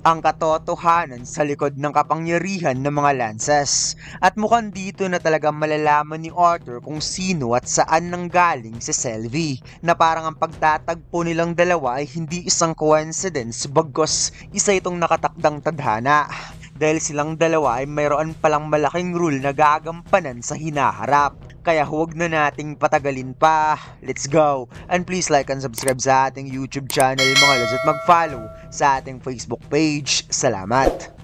ang katotohanan sa likod ng kapangyarihan ng mga lances. At mukhang dito na talaga malalaman ni Arthur kung sino at saan nanggaling si Selvi, na parang ang pagtatagpo nilang dalawa ay hindi isang coincidence bagkus isa itong nakatakdang tadhana. Dahil silang dalawa ay mayroon palang malaking rule na gagampanan sa hinaharap. Kaya huwag na nating patagalin pa. Let's go! And please like and subscribe sa ating YouTube channel mga lods at mag-follow sa ating Facebook page. Salamat!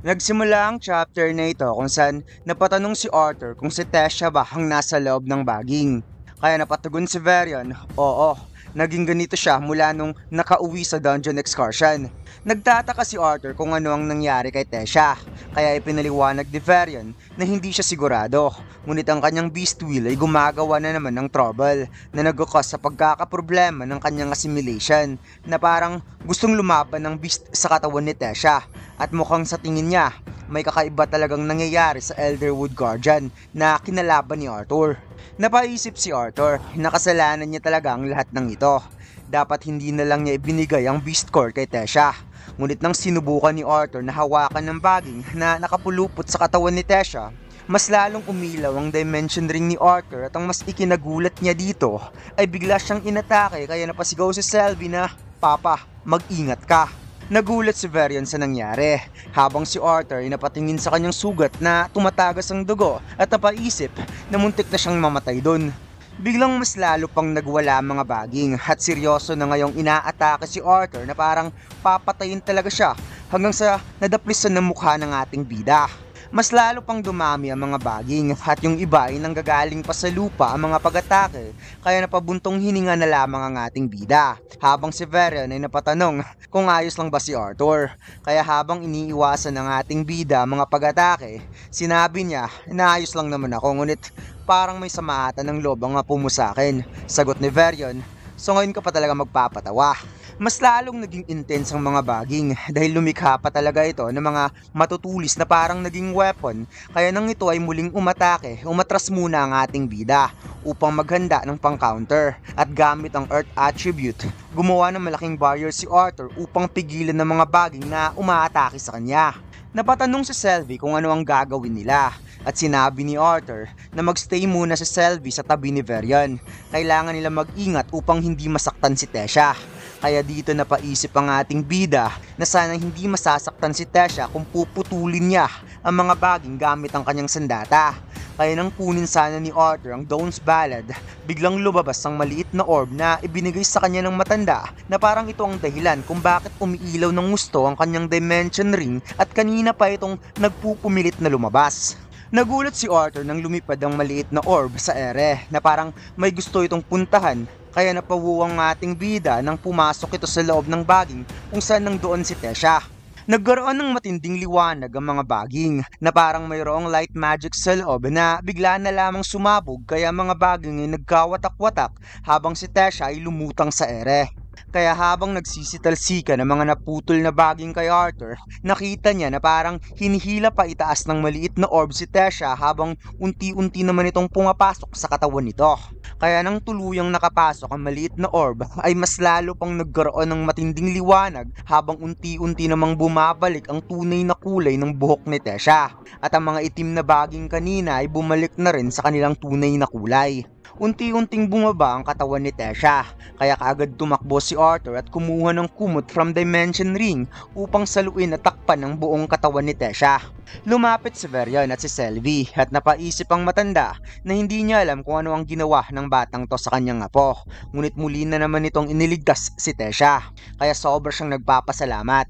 Nagsimula ang chapter na ito kung saan napatanong si Arthur kung si Tesha ba ang nasa loob ng baging. Kaya napatugon si Varian, oo, naging ganito siya mula nung nakauwi sa dungeon excursion. Nagtataka si Arthur kung ano ang nangyari kay Tesha, kaya ipinaliwanag ni Varian na hindi siya sigurado. Ngunit ang kanyang beast wheel ay gumagawa na naman ng trouble na nagkakos sa pagkakaproblema ng kanyang assimilation, na parang gustong lumaban ng beast sa katawan ni Tesha. At mukhang sa tingin niya, may kakaiba talagang nangyayari sa Elderwood Guardian na kinalaban ni Arthur. Napaisip si Arthur na kasalanan niya talaga ang lahat ng ito. Dapat hindi na lang niya ibinigay ang beast core kay Tesha. Ngunit nang sinubukan ni Arthur na hawakan ng baging na nakapulupot sa katawan ni Tesha, mas lalong umilaw ang dimension ring ni Arthur, at ang mas ikinagulat niya dito ay bigla siyang inatake, kaya napasigaw si Selvi na, "Papa, mag-ingat ka." Nagulat si Varian sa nangyari, habang si Arthur ay napatingin sa kanyang sugat na tumatagas ang dugo at napaisip na muntik na siyang mamatay dun. Biglang mas lalo pang nagwala ang mga baging at seryoso na ngayong inaatake si Arthur na parang papatayin talaga siya, hanggang sa nadaplisan ng mukha ng ating bida. Mas lalo pang dumami ang mga baging at yung iba ay nanggagaling pa sa lupa ang mga pag-atake, kaya napabuntong hininga na lamang ang ating bida. Habang si Varian ay napatanong kung ayos lang ba si Arthur, kaya habang iniiwasan ng ating bida ang mga pag-atake, sinabi niya na ayos lang naman ako, ngunit parang may samaatan ng loob ang apo mo sa akin. Sagot ni Varian, "So ngayon ka pa talaga magpapatawa." Mas lalong naging intense ang mga baging dahil lumikha pa talaga ito ng mga matutulis na parang naging weapon, kaya nang ito ay muling umatake, umatras muna ang ating bida upang maghanda ng pang-counter, at gamit ang Earth Attribute, gumawa ng malaking barrier si Arthur upang pigilan ng mga baging na umaatake sa kanya. Napatanong si Selvi kung ano ang gagawin nila, at sinabi ni Arthur na magstay muna si Selvi sa tabi ni Varian. Kailangan nila mag-ingat upang hindi masaktan si Tesha. Kaya dito napaisip ang ating bida na sana hindi masasaktan si Tesha kung puputulin niya ang mga baging gamit ang kanyang sandata. Kaya nang kunin sana ni Arthur ang Dawn's Ballad, biglang lumabas ang maliit na orb na ibinigay sa kanya ng matanda, na parang ito ang dahilan kung bakit umiilaw ng gusto ang kanyang dimension ring at kanina pa itong nagpupumilit na lumabas. Nagulat si Arthur nang lumipad ang maliit na orb sa ere na parang may gusto itong puntahan, kaya napawuwang ating bida nang pumasok ito sa loob ng baging kung saan nang doon si Tesha. Nagkaroon ng matinding liwanag ang mga baging na parang mayroong light magic sa loob na bigla na lamang sumabog, kaya mga baging ay nagkawatak-watak habang si Tesha ay lumutang sa ere. Kaya habang nagsisitalsika ng mga naputol na baging kay Arthur, nakita niya na parang hinihila pa itaas ng maliit na orb si Tesha habang unti-unti naman itong pumapasok sa katawan nito. Kaya nang tuluyang nakapasok ang maliit na orb ay mas lalo pang nagkaroon ng matinding liwanag habang unti-unti namang bumabalik ang tunay na kulay ng buhok ni Tesha. At ang mga itim na baging kanina ay bumalik na rin sa kanilang tunay na kulay. Unti-unting bumaba ang katawan ni Tesha, kaya kaagad tumakbo si Arthur at kumuha ng kumot from Dimension Ring upang saluin at takpan ang buong katawan ni Tesha. Lumapit si Varian at si Selvi at napaisip ang matanda na hindi niya alam kung ano ang ginawa ng batang to sa kanyang apo, ngunit muli na naman itong iniligtas si Tesha, kaya sobra siyang nagpapasalamat.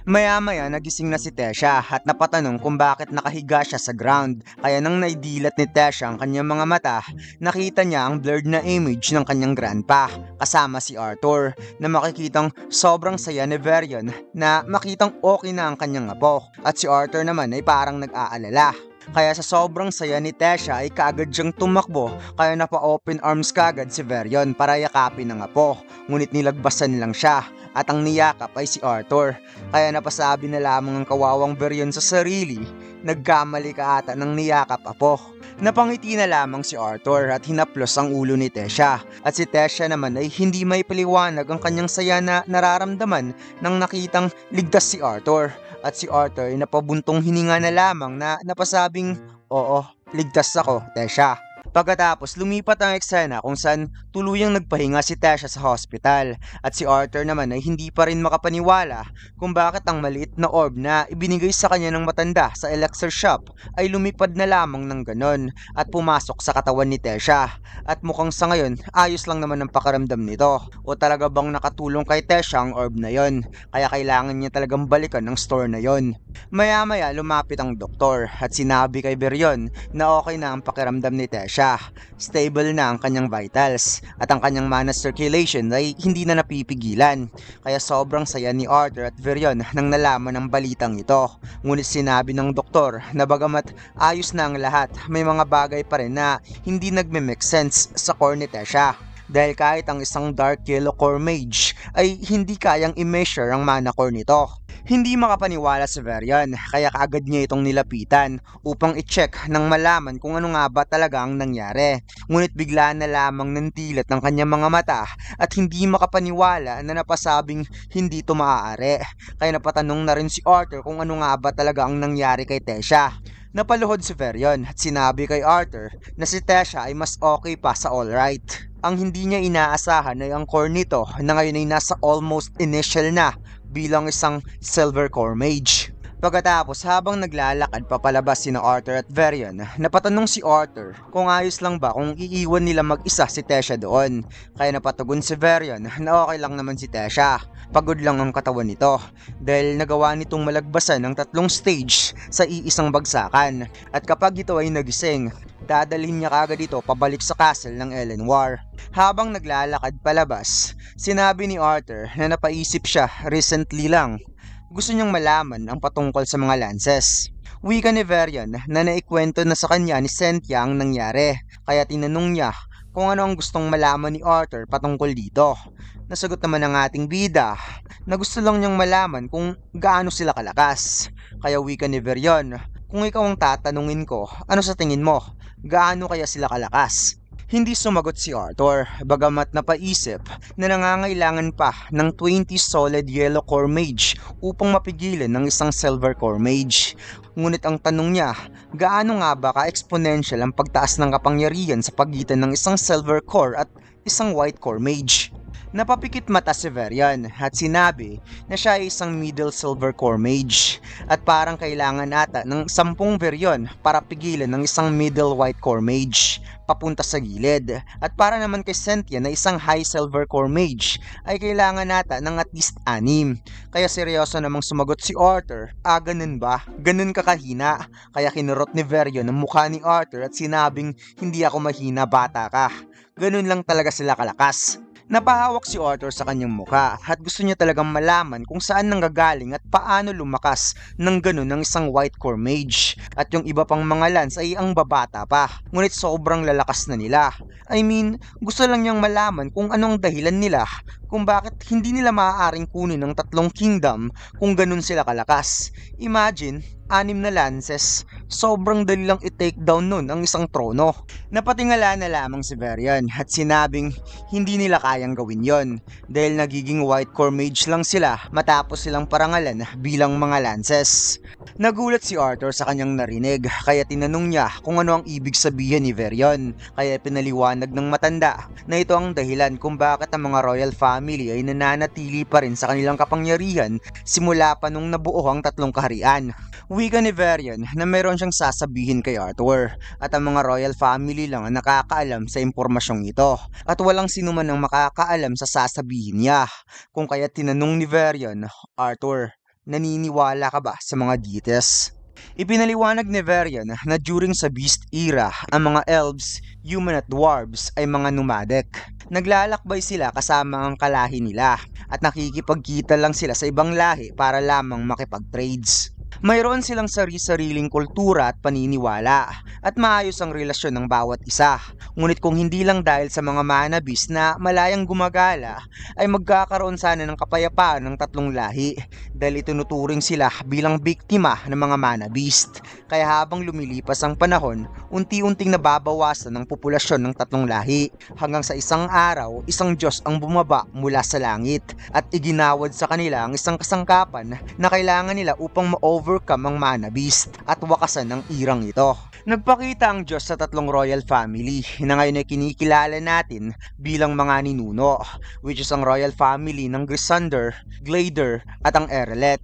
Maya-maya nagising na si Tesha at napatanong kung bakit nakahiga siya sa ground, kaya nang naidilat ni Tesha ang kanyang mga mata, nakita niya ang blurred na image ng kanyang grandpa kasama si Arthur, na makikitang sobrang saya ni Varian na makitang okay na ang kanyang apo, at si Arthur naman ay parang nag-aalala. Kaya sa sobrang saya ni Tesha ay kaagad siyang tumakbo, kaya napa-open arms kaagad si Varian para yakapin ang apo, ngunit nilagbasan lang siya at ang niyakap ay si Arthur, kaya napasabi na lamang ang kawawang Varian sa sarili, nagkamali ka ata ng niyakap apo. Napangiti na lamang si Arthur at hinaplos ang ulo ni Tesha, at si Tesha naman ay hindi may paliwanag ang kanyang saya na nararamdaman nang nakitang ligtas si Arthur, at si Arthur ay napabuntong hininga na lamang na napasabing, "Oo, ligtas ako, Tesha." Pagkatapos lumipat ang eksena kung saan tuluyang nagpahinga si Tesha sa hospital, at si Arthur naman ay hindi pa rin makapaniwala kung bakit ang maliit na orb na ibinigay sa kanya ng matanda sa elixir shop ay lumipad na lamang ng ganon at pumasok sa katawan ni Tesha, at mukhang sa ngayon ayos lang naman ang pakiramdam nito, o talaga bang nakatulong kay Tesha ang orb na yon kaya kailangan niya talagang balikan ng store na yon. Maya-maya lumapit ang doktor at sinabi kay Berion na okay na ang pakiramdam ni Tesha. Stable na ang kanyang vitals at ang kanyang mana circulation ay hindi na napipigilan. Kaya sobrang saya ni Arthur at Berion nang nalaman ang balitang ito. Ngunit sinabi ng doktor na bagamat ayos na ang lahat, may mga bagay pa rin na hindi nagme-make sense sa core ni Tesha. Dahil kahit ang isang dark yellow core mage ay hindi kayang i-measure ang mana core nito. Hindi makapaniwala si Varian kaya kaagad niya itong nilapitan upang i-check nang malaman kung ano nga ba talaga ang nangyari. Ngunit bigla na lamang nandilat ng kanyang mga mata at hindi makapaniwala na napasabing hindi ito maaari. Kaya napatanong na rin si Arthur kung ano nga ba talaga ang nangyari kay Tesha. Napaluhod si Varian at sinabi kay Arthur na si Tesha ay mas okay pa sa alright. Ang hindi niya inaasahan ay ang core nito na ngayon ay nasa almost initial na bilang isang silver core mage. Pagkatapos habang naglalakad papalabas sina Arthur at Varian, napatanong si Arthur kung ayos lang ba kung iiwan nila mag-isa si Tesha doon. Kaya napatugon si Varian na okay lang naman si Tesha. Pagod lang ang katawan nito dahil nagawa nitong malagbasan ng 3 stage sa iisang bagsakan, at kapag ito ay nagising, dadalhin niya kagad ito pabalik sa castle ng Eleanor. Habang naglalakad palabas, sinabi ni Arthur na napaisip siya recently lang. Gusto niyang malaman ang patungkol sa mga lances. Wika ni Varian na naikwento na sa kanya ni Cynthia ang nangyari, kaya tinanong niya kung ano ang gustong malaman ni Arthur patungkol dito. Nasagot naman ng ating bida na gusto lang niyang malaman kung gaano sila kalakas. Kaya wika ni Varian, kung ikaw ang tatanungin ko, ano sa tingin mo? Gaano kaya sila kalakas? Hindi sumagot si Arthur, bagamat napaisip na nangangailangan pa ng 20 solid yellow core mage upang mapigilan ng isang silver core mage. Ngunit ang tanong niya, gaano nga ba ka-exponential ang pagtaas ng kapangyarihan sa pagitan ng isang silver core at isang white core mage? Napapikit mata si Varian at sinabi na siya ay isang middle silver core mage at parang kailangan ata ng 10 Varian para pigilan ng isang middle white core mage papunta sa gilid, at para naman kay Cynthia na isang high silver core mage ay kailangan ata ng at least 6. Kaya seryoso namang sumagot si Arthur, ganun ba? Ganun ka kahina? Kaya kinurot ni Varian ang mukha ni Arthur at sinabing, hindi ako mahina, bata ka. Ganun lang talaga sila kalakas. Napahawak si Arthur sa kanyang muka at gusto niya talagang malaman kung saan nanggagaling at paano lumakas ng ganun ng isang white core mage, at yung iba pang mga lance ay ang babata pa, ngunit sobrang lalakas na nila. I mean, gusto lang niyang malaman kung anong dahilan nila kung bakit hindi nila maaaring kunin ng 3 kingdom kung ganun sila kalakas. Imagine, 6 na lances, sobrang dali lang i-take down nun ang isang trono. Napatingala na lamang si Varian at sinabing hindi nila kayang gawin yon dahil nagiging white core mage lang sila matapos silang parangalan bilang mga lances. Nagulat si Arthur sa kanyang narinig kaya tinanong niya kung ano ang ibig sabihin ni Varian, kaya pinaliwanag ng matanda na ito ang dahilan kung bakit ang mga royal family ay nananatili pa rin sa kanilang kapangyarihan simula pa nung nabuo ang 3 kaharian. Wika ni Varian na mayroon siyang sasabihin kay Arthur at ang mga royal family lang ang nakakaalam sa impormasyong ito at walang sino man ang makakaalam sa sasabihin niya. Kung kaya tinanong ni Varian, Arthur, naniniwala ka ba sa mga deities? Ipinaliwanag ni Varian na during sa Beast Era, ang mga elves, human at dwarves ay mga nomadic. Naglalakbay sila kasama ang kalahi nila at nakikipagkita lang sila sa ibang lahi para lamang makipag-trades. Mayroon silang sari-sariling kultura at paniniwala at maayos ang relasyon ng bawat isa. Ngunit kung hindi lang dahil sa mga manabis na malayang gumagala, ay magkakaroon sana ng kapayapaan ng tatlong lahi dahil itinuturing sila bilang biktima ng mga manabist. Kaya habang lumilipas ang panahon, unti-unting nababawasan ang populasyon ng tatlong lahi hanggang sa isang araw, isang Diyos ang bumaba mula sa langit at iginawad sa kanila ang isang kasangkapan na kailangan nila upang ma-overcome ang mana beast at wakasan ang irang ito. Nagpakita ang Diyos sa tatlong royal family na ngayon ay kinikilala natin bilang mga ninuno, which is ang royal family ng Grisander, Glader at ang Erelet.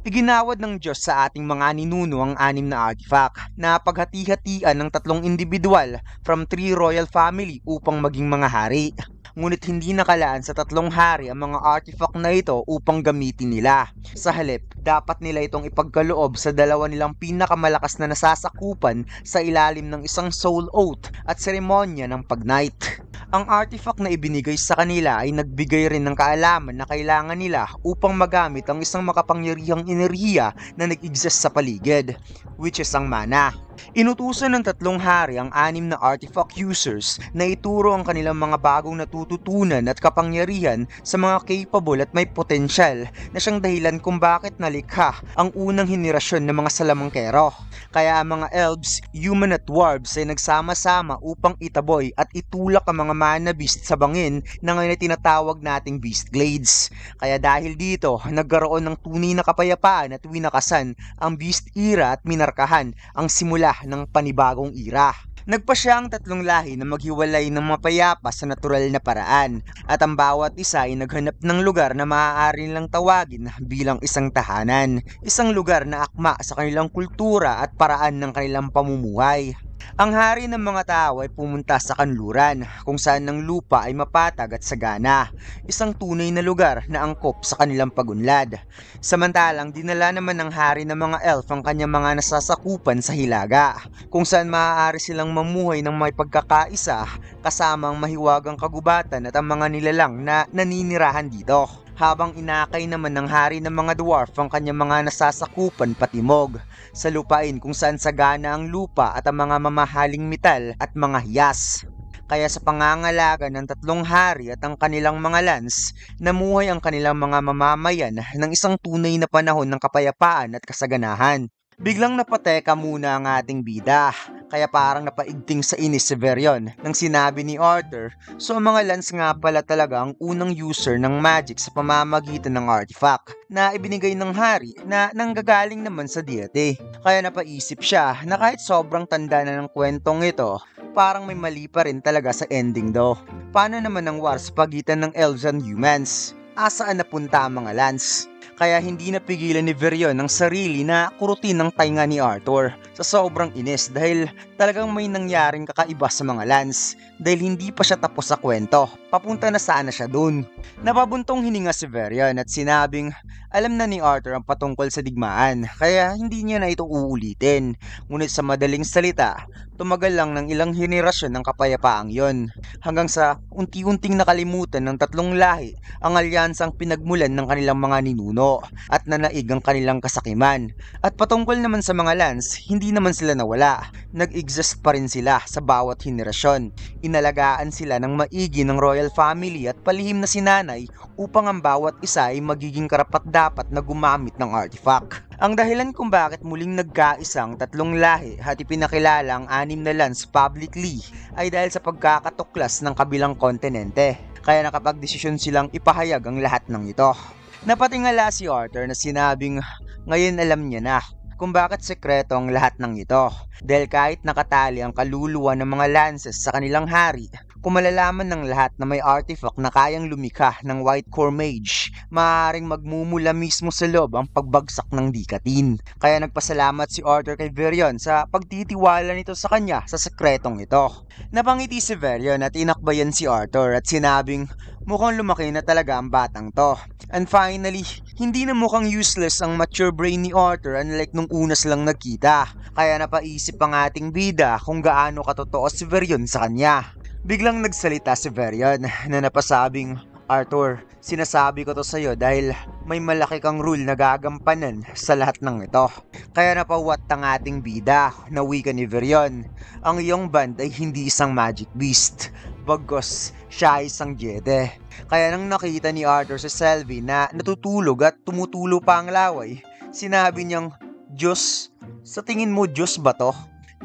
Iginawad ng Diyos sa ating mga ninuno ang 6 na artifact na paghati-hatian ng tatlong individual from 3 royal family upang maging mga hari. Ngunit hindi nakalaan sa tatlong hari ang mga artifact na ito upang gamitin nila. Sa halip, dapat nila itong ipagkaloob sa dalawa nilang pinakamalakas na nasasakupan sa ilalim ng isang soul oath at seremonya ng pag-knight. Ang artifact na ibinigay sa kanila ay nagbigay rin ng kaalaman na kailangan nila upang magamit ang isang makapangyarihang enerhiya na nag-exist sa paligid, which is ang mana. Inutusan ng tatlong hari ang 6 na artifact users na ituro ang kanilang mga bagong natututunan at kapangyarihan sa mga capable at may potensyal na siyang dahilan kung bakit nalikha ang unang henerasyon ng mga salamangkero. Kaya ang mga elves, human at dwarves ay nagsama-sama upang itaboy at itulak ang mga mana beast sa bangin na ngayon ay tinatawag nating beast glades. Kaya dahil dito, nagkaroon ng tunay na kapayapaan at winakasan ang beast era at minarkahan ang simula ng panibagong era. Nagpa siya ang tatlong lahi na maghiwalay ng mapayapa sa natural na paraan at ang bawat isa ay naghanap ng lugar na maaari nilang tawagin bilang isang tahanan, isang lugar na akma sa kanilang kultura at paraan ng kanilang pamumuhay. Ang hari ng mga tao ay pumunta sa kanluran kung saan ang lupa ay mapatag at sagana, isang tunay na lugar na angkop sa kanilang pagunlad. Samantalang dinala naman ng hari ng mga elf ang kanyang mga nasasakupan sa hilaga, kung saan maaari silang mamuhay ng may pagkakaisa kasama ang mahiwagang kagubatan at ang mga nilalang na naninirahan dito. Habang inakay naman ng hari ng mga dwarf ang kanyang mga nasasakupan patimog sa lupain kung saan sagana ang lupa at ang mga mamahaling metal at mga hiyas. Kaya sa pangangalaga ng tatlong hari at ang kanilang mga lands, namuhay ang kanilang mga mamamayan ng isang tunay na panahon ng kapayapaan at kasaganahan. Biglang napateka muna ang ating bida, kaya parang napaigting sa inis si Verion nang sinabi ni Arthur, so ang mga lands nga pala talaga ang unang user ng magic sa pamamagitan ng artifact na ibinigay ng hari na nanggagaling naman sa deity. Kaya napaisip siya na kahit sobrang tanda na ng kwentong ito, parang may mali pa rin talaga sa ending do. Paano naman ang war sa pagitan ng elves and humans? Asaan napunta ang mga lands? Kaya hindi napigilan ni Verion ang sarili na kurutin ng tainga ni Arthur sa sobrang inis dahil talagang may nangyaring kakaiba sa mga lands dahil hindi pa siya tapos sa kwento. Papunta na sana siya dun. Napabuntong hininga si Verion at sinabing alam na ni Arthur ang patungkol sa digmaan kaya hindi niya na ito uulitin. Ngunit sa madaling salita, tumagal lang ng ilang henerasyon ng kapayapaang yon hanggang sa unti-unting nakalimutan ng tatlong lahi ang alyansang pinagmulan ng kanilang mga ninuno at nanaig ang kanilang kasakiman. At patungkol naman sa mga lands, hindi naman sila nawala. Nag-exist pa rin sila sa bawat henerasyon. Inalagaan sila ng maigi ng royal family at palihim na sinanay upang ang bawat isa ay magiging karapat-dapat na gumamit ng artifact. Ang dahilan kung bakit muling nagkaisang tatlong lahi at ipinakilala ang 6 na lands publicly ay dahil sa pagkakatuklas ng kabilang kontinente. Kaya nakapagdesisyon silang ipahayag ang lahat ng ito. Napatingala si Arthur na sinabing ngayon alam niya na kung bakit sekreto ang lahat ng ito. Dahil kahit nakatali ang kaluluwa ng mga lances sa kanilang hari, kung malalaman ng lahat na may artifact na kayang lumikha ng White Core Mage, maaaring magmumula mismo sa loob ang pagbagsak ng Dikatin. Kaya nagpasalamat si Arthur kay Verion sa pagtitiwala nito sa kanya sa sekretong ito. Napangiti si Verion at inakbayan si Arthur at sinabing mukhang lumaki na talaga ang batang to. And finally, hindi na mukhang useless ang mature brain ni Arthur unlike nung unas lang nagkita. Kaya napaisip ang ating bida kung gaano katotoo si Verion sa kanya. Biglang nagsalita si Verion na napasabing, Arthur, sinasabi ko to sa'yo dahil may malaki kang rule na gagampanan sa lahat ng ito. Kaya napawat ang ating bida na wika ni Verion. Ang iyong band ay hindi isang magic beast, bagos siya ay isang jede. Kaya nang nakita ni Arthur si Selvie na natutulog at tumutulo pa ang laway, sinabi niyang, Diyos, sa tingin mo Diyos ba to?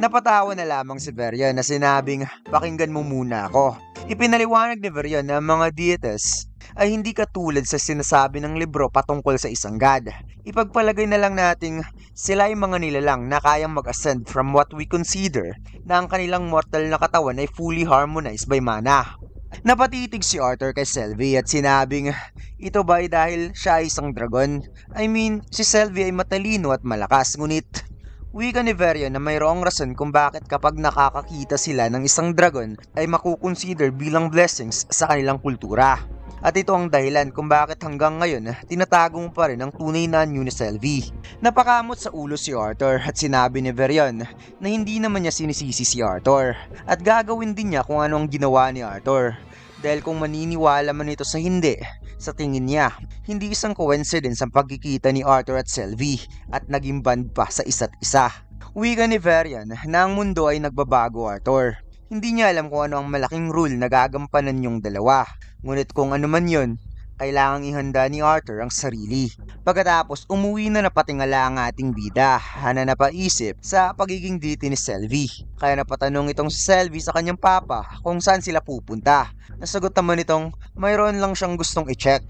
Napatawa na lamang si Verion na sinabing, pakinggan mo muna ako. Ipinaliwanag ni Verion na mga deities ay hindi katulad sa sinasabi ng libro patungkol sa isang god. Ipagpalagay na lang nating sila ay mga nilalang na kayang mag-ascend from what we consider na ang kanilang mortal na katawan ay fully harmonized by mana. Napatitig si Arthur kay Selvie at sinabing, ito ba ay dahil siya ay isang dragon? I mean, si Selvie ay matalino at malakas, ngunit wika ni Verion na mayroong rason kung bakit kapag nakakakita sila ng isang dragon ay makukonsider bilang blessings sa kanilang kultura. At ito ang dahilan kung bakit hanggang ngayon tinatago mo pa rin ang tunay na anyo ni Selvie. Napakamot sa ulo si Arthur at sinabi ni Verion na hindi naman niya sinisisi si Arthur at gagawin din niya kung ano ang ginawa ni Arthur. Dahil kung maniniwala man ito sa hindi, sa tingin niya, hindi isang coincidence ang pagkikita ni Arthur at Selvie at naging band pa sa isa't isa. Wika ni Verion na ang mundo ay nagbabago, Arthur. Hindi niya alam kung ano ang malaking rule na gagampanan yung dalawa. Ngunit kung ano man yun, kailangang ihanda ni Arthur ang sarili. Pagkatapos umuwi na napatingala ang ating bida na napaisip sa pagiging deity ni Selvie. Kaya napatanong itong si Selvie sa kanyang papa kung saan sila pupunta. Nasagot naman itong mayroon lang siyang gustong i-check.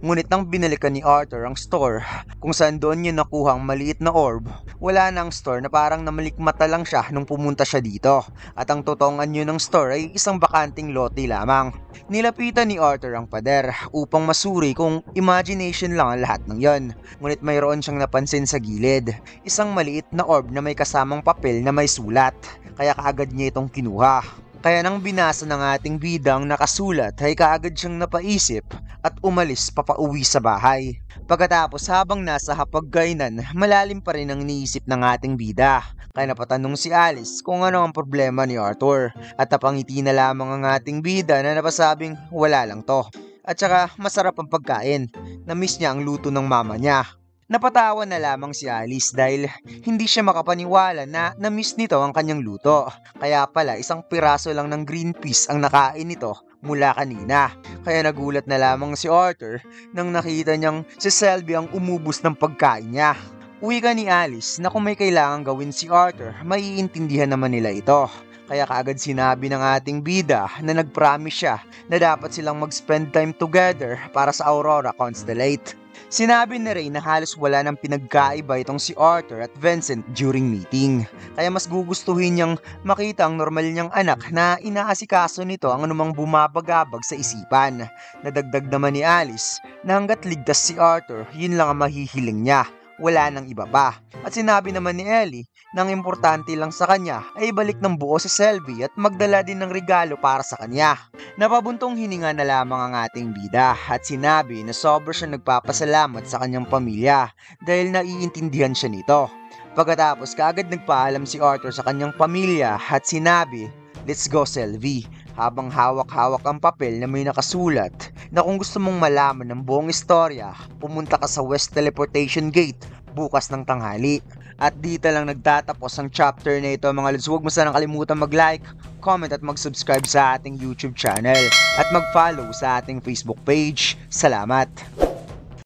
Ngunit nang binalikan ni Arthur ang store kung saan doon niya nakuha ang maliit na orb, wala na ang store na parang namalikmata lang siya nung pumunta siya dito. At ang totoong anyo ng store ay isang bakanting lote lamang. Nilapitan ni Arthur ang pader upang masuri kung imagination lang ang lahat ng yon. Ngunit mayroon siyang napansin sa gilid, isang maliit na orb na may kasamang papel na may sulat. Kaya kaagad niya itong kinuha. Kaya nang binasa ng ating bidang nakasulat ay kaagad siyang napaisip at umalis papauwi sa bahay. Pagkatapos habang nasa hapagkainan, malalim pa rin ang iniisip ng ating bida. Kaya napatanong si Alice kung ano ang problema ni Arthur at napangiti na lamang ang ating bida na napasabing wala lang to. At saka masarap ang pagkain, na-miss niya ang luto ng mama niya. Napatawa na lamang si Alice dahil hindi siya makapaniwala na na-miss nito ang kanyang luto. Kaya pala isang piraso lang ng green peas ang nakain nito mula kanina. Kaya nagulat na lamang si Arthur nang nakita niyang si Selvie ang umubos ng pagkain niya. Wika ni Alice na kung may kailangan gawin si Arthur, maiintindihan naman nila ito. Kaya kaagad sinabi ng ating bida na nag-promise siya na dapat silang mag-spend time together para sa Aurora Constellate. Sinabi ni Ray na halos wala nang pinagkaiba itong si Arthur at Vincent during meeting. Kaya mas gugustuhin niyang makita ang normal niyang anak na inaasikaso nito ang anumang bumabagabag sa isipan. Nadagdag naman ni Alice na hanggat ligtas si Arthur, yun lang ang mahihiling niya. Wala nang iba pa. At sinabi naman ni Ellie na ang importante lang sa kanya ay ibalik ng buo si Selvie at magdala din ng regalo para sa kanya. Napabuntong hininga na lamang ang ating bida at sinabi na sobra siya nagpapasalamat sa kanyang pamilya dahil naiintindihan siya nito. Pagkatapos kaagad nagpaalam si Arthur sa kanyang pamilya at sinabi, "Let's go Selvie," habang hawak-hawak ang papel na may nakasulat na kung gusto mong malaman ng buong istorya, pumunta ka sa West Teleportation Gate bukas ng tanghali. At dito lang nagtatapos ang chapter na ito mga lods. Huwag mo sanang kalimutan mag-like, comment at mag-subscribe sa ating YouTube channel at mag-follow sa ating Facebook page. Salamat!